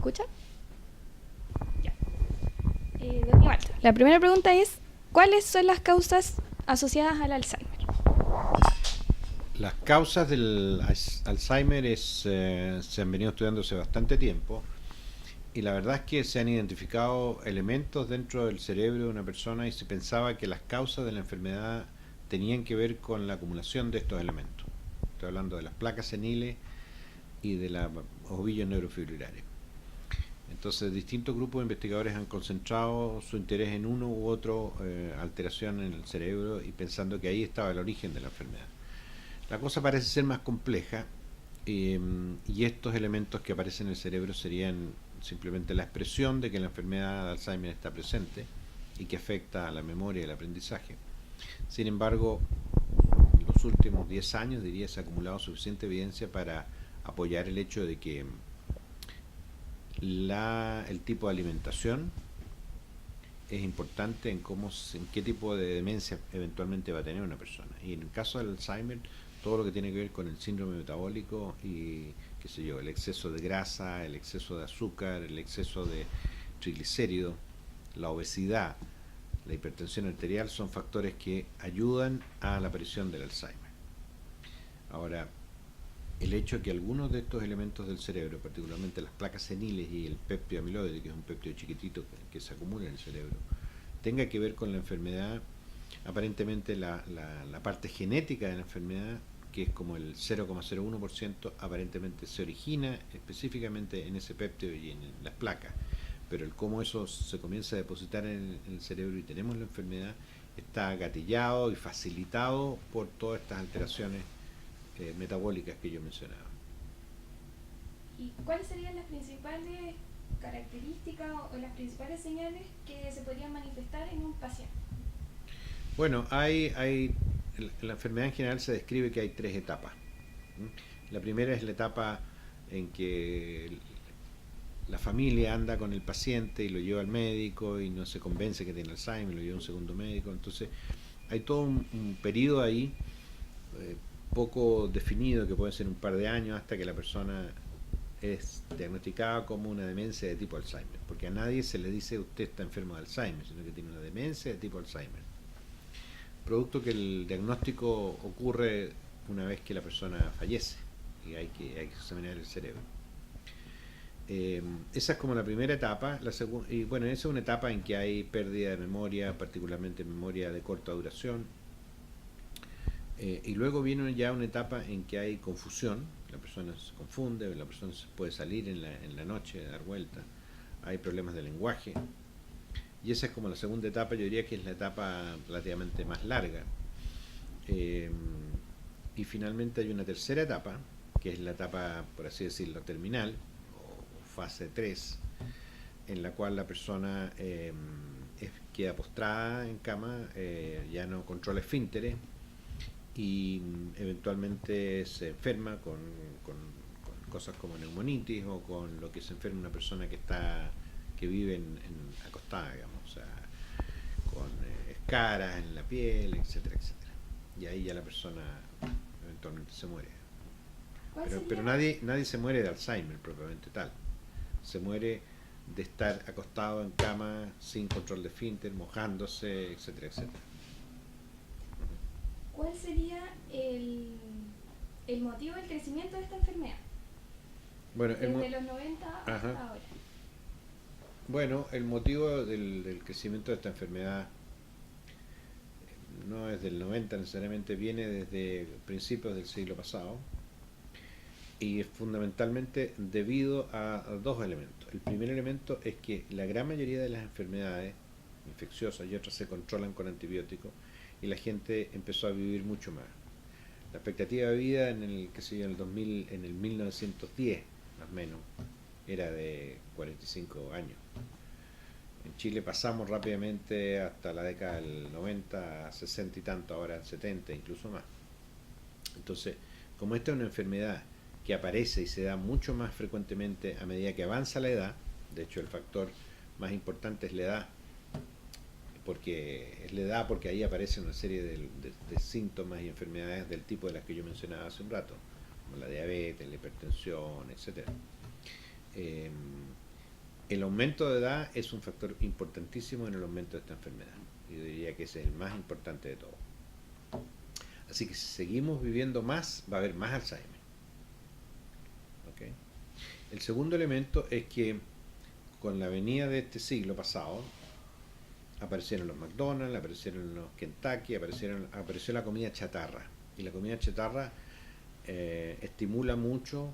escucha? Ya. Doña Walter, la primera pregunta es, ¿cuáles son las causas asociadas al Alzheimer? Las causas del Alzheimer se han venido estudiando hace bastante tiempo y la verdad es que se han identificado elementos dentro del cerebro de una persona y se pensaba que las causas de la enfermedad tenían que ver con la acumulación de estos elementos. Estoy hablando de las placas seniles y de los ovillos neurofibrilares. Entonces, distintos grupos de investigadores han concentrado su interés en uno u otro alteración en el cerebro y pensando que ahí estaba el origen de la enfermedad. La cosa parece ser más compleja y estos elementos que aparecen en el cerebro serían simplemente la expresión de que la enfermedad de Alzheimer está presente y que afecta a la memoria y el aprendizaje. Sin embargo, en los últimos 10 años, diría, se ha acumulado suficiente evidencia para apoyar el hecho de que el tipo de alimentación es importante en qué tipo de demencia eventualmente va a tener una persona. Y en el caso del Alzheimer, todo lo que tiene que ver con el síndrome metabólico y, qué sé yo, el exceso de grasa, el exceso de azúcar, el exceso de triglicéridos, la obesidad, la hipertensión arterial son factores que ayudan a la aparición del Alzheimer. Ahora, el hecho de que algunos de estos elementos del cerebro, particularmente las placas seniles y el péptido amiloide, que es un péptido chiquitito que se acumula en el cerebro, tenga que ver con la enfermedad, aparentemente la parte genética de la enfermedad, que es como el 0,01%, aparentemente se origina específicamente en ese péptido y en las placas. Pero el cómo eso se comienza a depositar en el cerebro y tenemos la enfermedad está gatillado y facilitado por todas estas alteraciones metabólicas que yo mencionaba. ¿Y cuáles serían las principales características o las principales señales que se podrían manifestar en un paciente? Bueno, la enfermedad en general se describe que hay tres etapas. La primera es la etapa en que la familia anda con el paciente y lo lleva al médico y no se convence que tiene Alzheimer, lo lleva a un segundo médico. Entonces hay todo un periodo ahí eh, poco definido, que puede ser un par de años, hasta que la persona es diagnosticada como una demencia de tipo Alzheimer, porque a nadie se le dice usted está enfermo de Alzheimer, sino que tiene una demencia de tipo Alzheimer, producto que el diagnóstico ocurre una vez que la persona fallece y hay que examinar el cerebro. Esa es como la primera etapa. Y bueno, esa es una etapa en que hay pérdida de memoria, particularmente memoria de corta duración. Y luego viene ya una etapa en que hay confusión, la persona se confunde, la persona se puede salir en la noche, dar vuelta, hay problemas de lenguaje. Y esa es como la segunda etapa, yo diría que es la etapa relativamente más larga. Eh, y finalmente hay una tercera etapa, que es la etapa, por así decirlo, terminal, o fase 3, en la cual la persona queda postrada en cama, ya no controla esfínteres y eventualmente se enferma con cosas como neumonitis o con lo que se enferma una persona que vive acostada, digamos, o sea, con escaras en la piel, etcétera, etcétera. Y ahí ya la persona eventualmente se muere. Pero nadie se muere de Alzheimer propiamente tal. Se muere de estar acostado en cama sin control de esfínter, mojándose, etcétera, etcétera. ¿Cuál sería el motivo del crecimiento de esta enfermedad? Bueno, Desde los 90 ajá. hasta ahora. Bueno, el motivo del crecimiento de esta enfermedad no es del 90 necesariamente, viene desde principios del siglo pasado y es fundamentalmente debido a dos elementos. El primer elemento es que la gran mayoría de las enfermedades infecciosas y otras se controlan con antibióticos y la gente empezó a vivir mucho más. La expectativa de vida en el, qué sé yo, en el 2000, en el 1910, más o menos, era de 45 años. En Chile pasamos rápidamente hasta la década del 90 a 60 y tanto, ahora 70, incluso más. Entonces, como esta es una enfermedad que aparece y se da mucho más frecuentemente a medida que avanza la edad, de hecho el factor más importante es la edad, porque es la edad porque ahí aparece una serie de síntomas y enfermedades del tipo de las que yo mencionaba hace un rato, como la diabetes, la hipertensión, etcétera. Eh, El aumento de edad es un factor importantísimo en el aumento de esta enfermedad. Yo diría que ese es el más importante de todo. Así que si seguimos viviendo más, va a haber más Alzheimer. ¿Okay? El segundo elemento es que con la venida de este siglo pasado, aparecieron los McDonald's, aparecieron los Kentucky, apareció la comida chatarra. Y la comida chatarra estimula mucho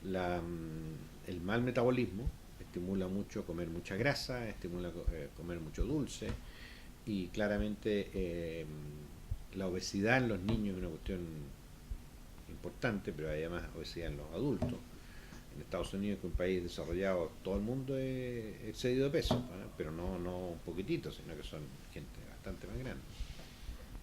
el mal metabolismo, estimula mucho comer mucha grasa, estimula comer mucho dulce, y claramente la obesidad en los niños es una cuestión importante, pero hay además obesidad en los adultos. En Estados Unidos, que es un país desarrollado, todo el mundo es excedido de peso, ¿eh? Pero no un poquitito, sino que son gente bastante más grande.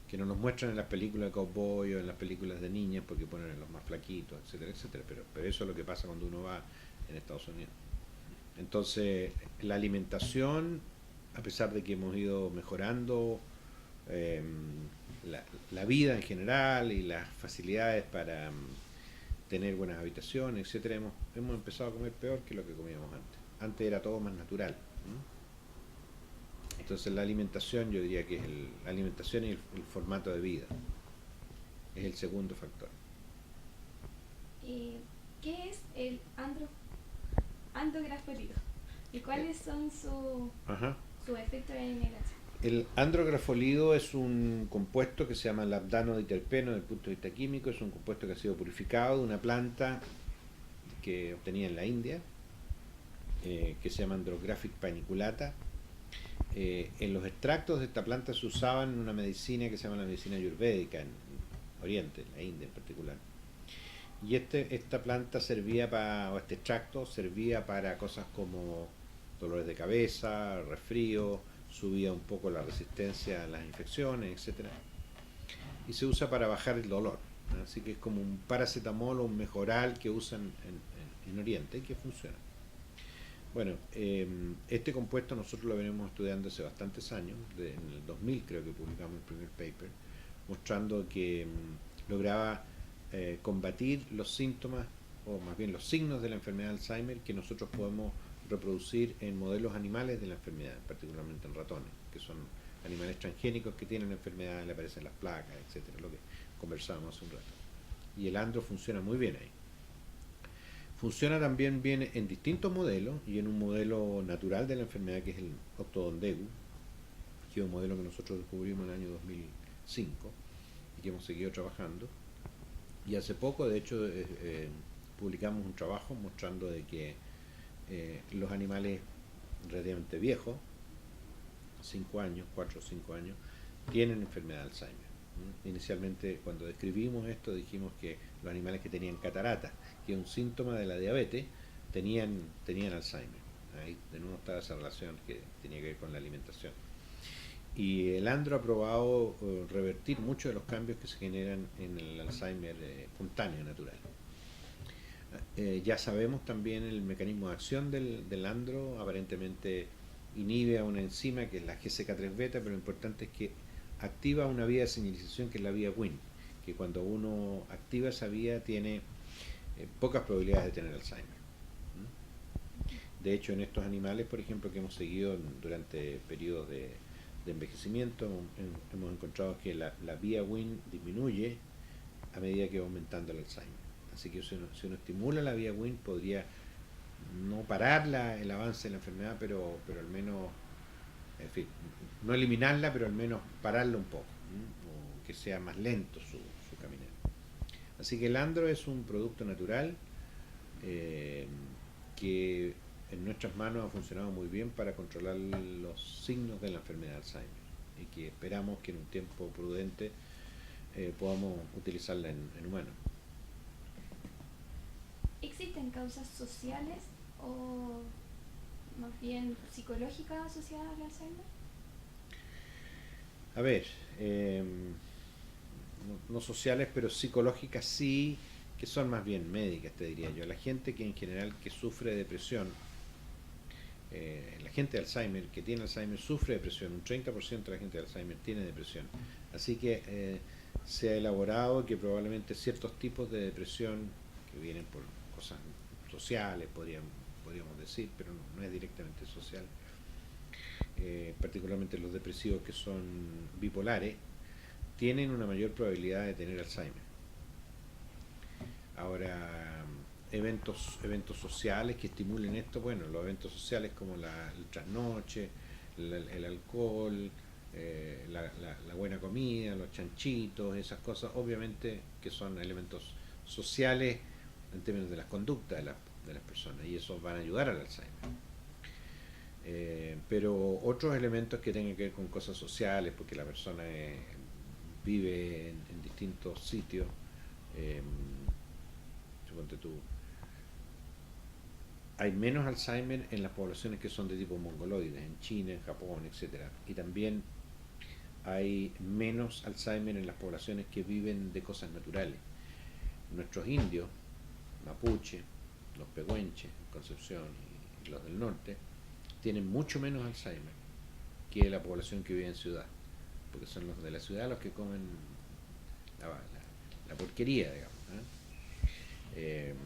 Que no nos muestran en las películas de cowboy o en las películas de niñas porque ponen a los más flaquitos, etcétera, etcétera. Pero eso es lo que pasa cuando uno va en Estados Unidos. Entonces, la alimentación, a pesar de que hemos ido mejorando eh, la vida en general y las facilidades para tener buenas habitaciones, etcétera, hemos empezado a comer peor que lo que comíamos antes. Antes era todo más natural. Entonces la alimentación, yo diría que es la alimentación y el formato de vida. Es el segundo factor. ¿Qué es el andrografolido? ¿Y cuáles son sus efectos en el Alzheimer? El andrografolido es un compuesto que se llama labdanoditerpeno desde el punto de vista químico. Es un compuesto que ha sido purificado de una planta que obtenía en la India, que se llama Andrographic paniculata. En los extractos de esta planta se usaban en una medicina que se llama la medicina ayurvédica en Oriente, en la India en particular. Y esta planta o este extracto servía para cosas como dolores de cabeza, resfrío, subía un poco la resistencia a las infecciones, etcétera. Y se usa para bajar el dolor. Así que es como un paracetamol o un mejoral que usan en Oriente y que funciona. Bueno, este compuesto nosotros lo venimos estudiando hace bastantes años, en el 2000 creo que publicamos el primer paper, mostrando que lograba combatir los síntomas, o más bien los signos de la enfermedad de Alzheimer que nosotros podemos reproducir en modelos animales de la enfermedad, particularmente en ratones, que son animales transgénicos que tienen la enfermedad, le aparecen las placas, etcétera, lo que conversábamos hace un rato. Y el andro funciona muy bien ahí. Funciona también bien en distintos modelos y en un modelo natural de la enfermedad que es el Octodondegu, que es un modelo que nosotros descubrimos en el año 2005 y que hemos seguido trabajando. Y hace poco, de hecho, publicamos un trabajo mostrando de que los animales relativamente viejos, 5 años, 4 o 5 años, tienen enfermedad de Alzheimer. Inicialmente, cuando describimos esto, dijimos que los animales que tenían catarata, que es un síntoma de la diabetes, tenían Alzheimer. Ahí de nuevo estaba esa relación que tenía que ver con la alimentación. Y el andro ha probado revertir muchos de los cambios que se generan en el Alzheimer espontáneo, natural. Ya sabemos también el mecanismo de acción del andro. Aparentemente inhibe a una enzima que es la GCK3 beta, pero lo importante es que activa una vía de señalización que es la vía Wnt, que cuando uno activa esa vía tiene pocas probabilidades de tener Alzheimer. De hecho, en estos animales, por ejemplo, que hemos seguido durante periodos de envejecimiento, hemos encontrado que la vía Wnt disminuye a medida que va aumentando el Alzheimer. Así que si uno estimula la vía Wnt, podría no parar el avance de la enfermedad, pero al menos, en fin, no eliminarla, pero al menos pararla un poco, o que sea más lento su caminar. Así que el andro es un producto natural que en nuestras manos ha funcionado muy bien para controlar los signos de la enfermedad de Alzheimer y que esperamos que en un tiempo prudente podamos utilizarla en humanos. ¿Existen causas sociales o más bien psicológicas asociadas al Alzheimer? A ver, no sociales, pero psicológicas sí, que son más bien médicas, te diría yo. La gente que en general que sufre depresión, la gente de Alzheimer que tiene Alzheimer sufre depresión, un 30% de la gente de Alzheimer tiene depresión. Así que se ha elaborado que probablemente ciertos tipos de depresión que vienen por cosas sociales, podrían podríamos decir, pero no es directamente social. Particularmente los depresivos que son bipolares, tienen una mayor probabilidad de tener Alzheimer. Ahora, eventos sociales que estimulen esto, bueno, los eventos sociales como el trasnoche, el alcohol, la buena comida, los chanchitos, esas cosas, obviamente que son elementos sociales en términos de las conductas de las personas, y esos van a ayudar al Alzheimer. Pero otros elementos que tengan que ver con cosas sociales, porque la persona vive en distintos sitios, suponte tú, hay menos Alzheimer en las poblaciones que son de tipo mongoloides, en China, en Japón, etcétera, y también hay menos Alzheimer en las poblaciones que viven de cosas naturales. Nuestros indios, mapuche, los pehuenches, Concepción y los del norte, tienen mucho menos Alzheimer que la población que vive en ciudad, porque son los de la ciudad los que comen la porquería, digamos,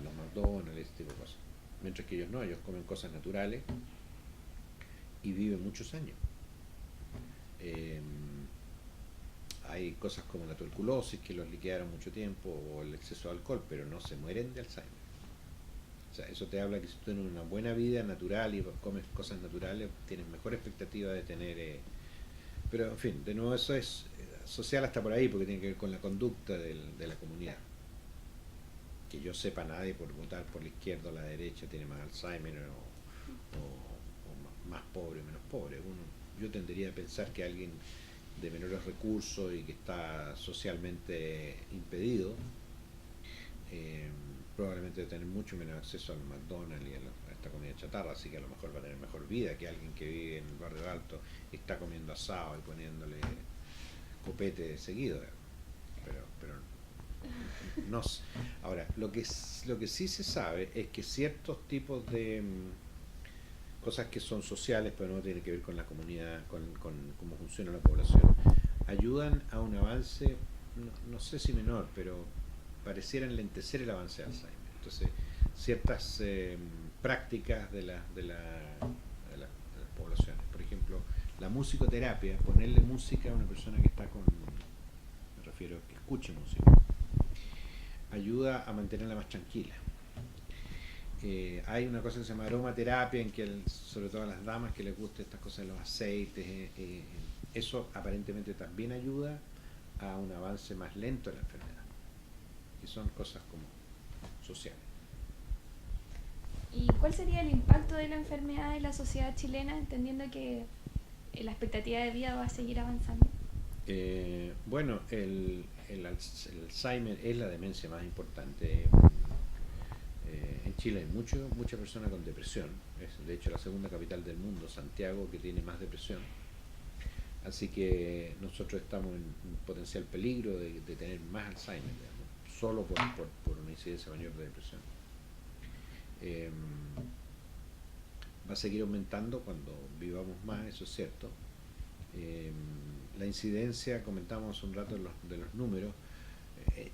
los McDonald's, ese tipo de cosas. Mientras que ellos no, ellos comen cosas naturales y viven muchos años. Hay cosas como la tuberculosis que los liquidaron mucho tiempo, o el exceso de alcohol, pero no se mueren de Alzheimer. O sea, eso te habla que si tú tienes una buena vida natural y comes cosas naturales, tienes mejor expectativa de tener... pero, en fin, de nuevo eso es social hasta por ahí, porque tiene que ver con la conducta de la comunidad. Que yo sepa, nadie por votar por la izquierda o la derecha tiene más Alzheimer o más pobre o menos pobre. Yo tendería a pensar que alguien de menores recursos y que está socialmente impedido, probablemente va a tener mucho menos acceso al McDonald's y a esta comida chatarra, así que a lo mejor va a tener mejor vida que alguien que vive en el barrio alto y está comiendo asado y poniéndole copete seguido. Pero no sé. Ahora, lo que sí se sabe es que ciertos tipos de cosas que son sociales, pero no tienen que ver con la comunidad, con cómo funciona la población, ayudan a un avance, no sé si menor, pero pareciera enlentecer el avance de Alzheimer. Entonces, ciertas prácticas de las poblaciones, por ejemplo, la musicoterapia, ponerle música a una persona que está me refiero a que escuche música, ayuda a mantenerla más tranquila. Hay una cosa que se llama aromaterapia, en que sobre todo a las damas que les gustan estas cosas de los aceites, eso aparentemente también ayuda a un avance más lento de la enfermedad, y son cosas como sociales. ¿Y cuál sería el impacto de la enfermedad en la sociedad chilena, entendiendo que la expectativa de vida va a seguir avanzando? Bueno, el Alzheimer es la demencia más importante. En Chile hay muchas personas con depresión. Es de hecho la segunda capital del mundo, Santiago, que tiene más depresión. Así que nosotros estamos en un potencial peligro de tener más Alzheimer, digamos, solo por una incidencia mayor de depresión. Va a seguir aumentando cuando vivamos más, eso es cierto. La incidencia, comentamos un rato de los números.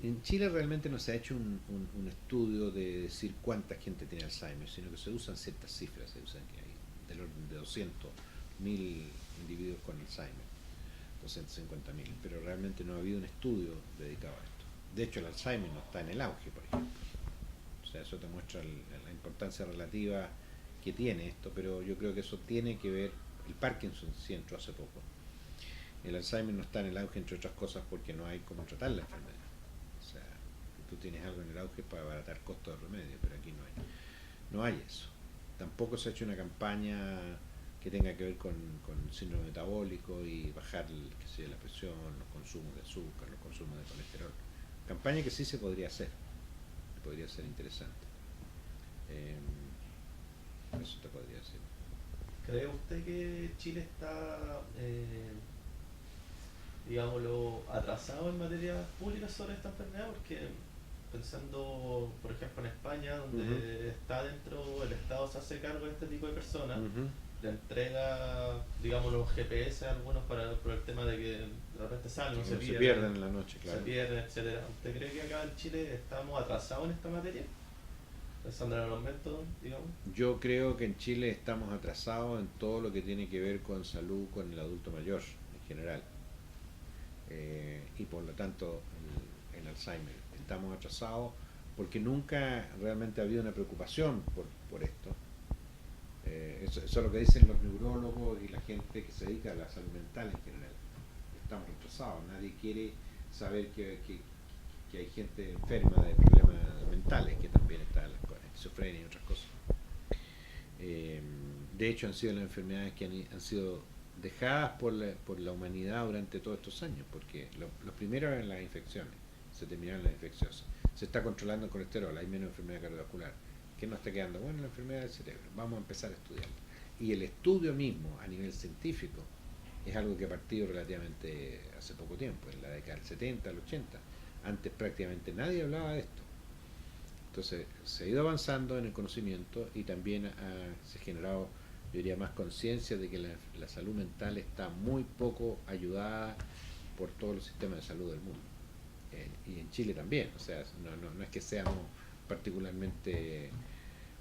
En Chile realmente no se ha hecho un estudio de decir cuánta gente tiene Alzheimer, sino que se usan ciertas cifras, se usan que hay del orden de 200.000 individuos con Alzheimer, 250.000, pero realmente no ha habido un estudio dedicado a esto. De hecho, el Alzheimer no está en el auge, por ejemplo. O sea, eso te muestra la importancia relativa que tiene esto, pero yo creo que eso tiene que ver, el Parkinson sí entró hace poco. El Alzheimer no está en el auge, entre otras cosas, porque no hay cómo tratar la enfermedad. O sea, tú tienes algo en el auge para abaratar costos de remedio, pero aquí no hay eso. Tampoco se ha hecho una campaña que tenga que ver con síndrome metabólico y bajar la presión, los consumos de azúcar, los consumos de colesterol. Campaña que sí se podría hacer interesante. Eso te podría decir. ¿Cree usted que Chile está, digámoslo, atrasado en materia pública sobre esta enfermedad? Porque pensando, por ejemplo, en España, donde está dentro, el Estado se hace cargo de este tipo de personas, le entrega, digamos, los GPS a algunos por el tema de que de repente salen o se pierden en la noche, claro. Se pierden, etcétera. ¿Usted cree que acá en Chile estamos atrasados en esta materia? pensando en el aumento, digamos. Yo creo que en Chile estamos atrasados en todo lo que tiene que ver con salud con el adulto mayor en general. Y por lo tanto el Alzheimer. Estamos atrasados porque nunca realmente ha habido una preocupación por esto. Eso es lo que dicen los neurólogos y la gente que se dedica a la salud mental en general. Estamos retrasados, nadie quiere saber que hay gente enferma de problemas mentales, que también está la esquizofrenia y otras cosas. De hecho, han sido las enfermedades que han sido dejadas por la humanidad durante todos estos años, porque lo primero eran las infecciones, se terminaron las infecciosas, se está controlando el colesterol, hay menos enfermedad cardiovascular. ¿Qué nos está quedando? Bueno, la enfermedad del cerebro, vamos a empezar a estudiarla. Y el estudio mismo, a nivel científico, es algo que ha partido relativamente hace poco tiempo, en la década del 70, del 80. Antes prácticamente nadie hablaba de esto. Entonces se ha ido avanzando en el conocimiento y también se ha generado, yo diría, más conciencia de que la salud mental está muy poco ayudada por todos los sistemas de salud del mundo. Y en Chile también, o sea, no es que seamos particularmente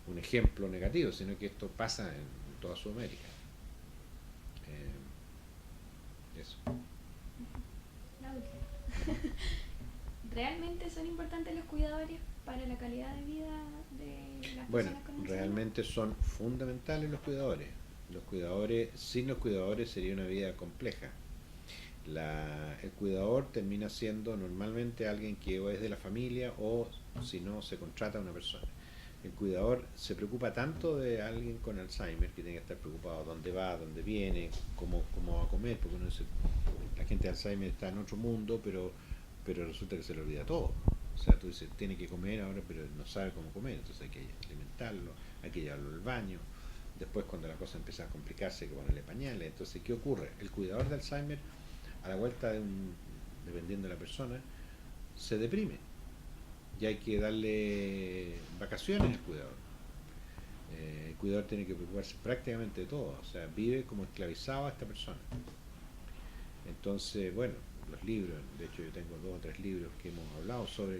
un ejemplo negativo, sino que esto pasa en toda Sudamérica. Eso. La última. ¿Realmente son importantes los cuidadores para la calidad de vida de las Bueno, personas con Alzheimer? realmente son fundamentales los cuidadores. Sin los cuidadores sería una vida compleja. El cuidador termina siendo normalmente alguien que o es de la familia o si no se contrata a una persona. El cuidador se preocupa tanto de alguien con Alzheimer que tiene que estar preocupado dónde va, dónde viene, cómo va a comer, porque la gente de Alzheimer está en otro mundo, pero resulta que se le olvida todo. O sea, tú dices, tiene que comer ahora, pero no sabe cómo comer, entonces hay que alimentarlo, hay que llevarlo al baño. Después, cuando la cosa empieza a complicarse, hay que ponerle pañales. Entonces, ¿qué ocurre? El cuidador de Alzheimer, a la vuelta dependiendo de la persona, se deprime. Y hay que darle vacaciones al cuidador. El cuidador tiene que preocuparse prácticamente de todo, o sea, vive como esclavizado a esta persona. Entonces, bueno, los libros, de hecho yo tengo 2 o 3 libros que hemos hablado sobre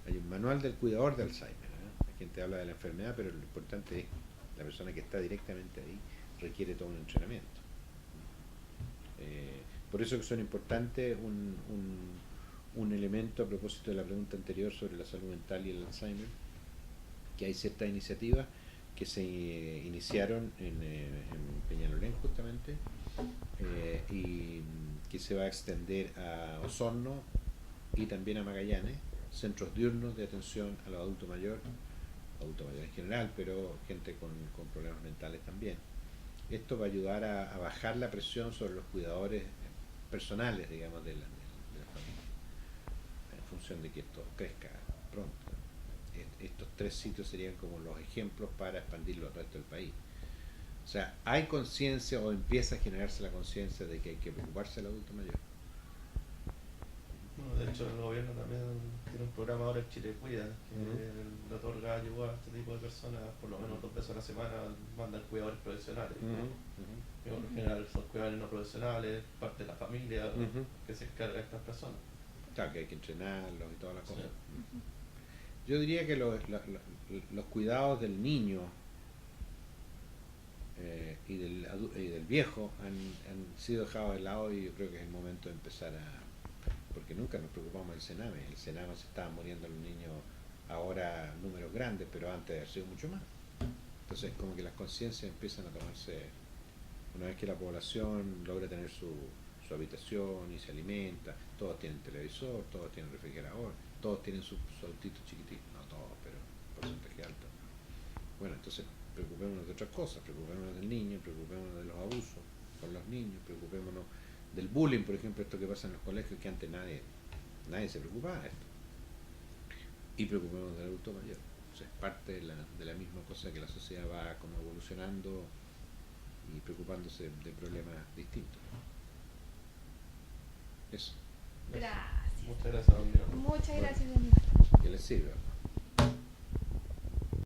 hay un manual del cuidador de Alzheimer. La gente habla de la enfermedad, pero lo importante es la persona que está directamente ahí requiere todo un entrenamiento. Por eso que son importantes un elemento a propósito de la pregunta anterior sobre la salud mental y el Alzheimer, que hay ciertas iniciativas que se iniciaron en Peñalolén justamente, y que se va a extender a Osorno y también a Magallanes, centros diurnos de atención a los adultos mayores en general, pero gente con problemas mentales también. Esto va a ayudar a bajar la presión sobre los cuidadores personales, digamos, de la familia, en función de que esto crezca pronto. Estos 3 sitios serían como los ejemplos para expandirlo al resto del país. O sea, hay conciencia o empieza a generarse la conciencia de que hay que preocuparse del adulto mayor. Bueno, de hecho el gobierno también tiene un programa ahora en Chile Cuida, que le otorga ayuda a este tipo de personas, por lo menos 2 veces a la semana mandan cuidadores profesionales. Que por lo general son cuidadores no profesionales, parte de la familia que se encarga de estas personas. Claro, que hay que entrenarlos y todas las cosas. Yo diría que los cuidados del niño y del viejo han sido dejados de lado, y yo creo que es el momento de empezar porque nunca nos preocupamos del Sename. El Sename se estaban muriendo los niños ahora números grandes, pero antes ha sido mucho más. Entonces como que las conciencias empiezan a tomarse, una vez que la población logra tener su habitación y se alimenta, todos tienen televisor, todos tienen refrigerador, todos tienen su autito chiquitito, no todos, pero porcentaje alto. Bueno, entonces preocupémonos de otras cosas, preocupémonos del niño, preocupémonos de los abusos con los niños, preocupémonos del bullying, por ejemplo, esto que pasa en los colegios, que antes nadie se preocupaba de esto. Y preocupémonos del adulto mayor. O sea, es parte de la misma cosa, que la sociedad va como evolucionando y preocupándose de problemas distintos. Eso. Gracias. Muchas gracias, don Miguel. Muchas Bueno, gracias, don que les sirva.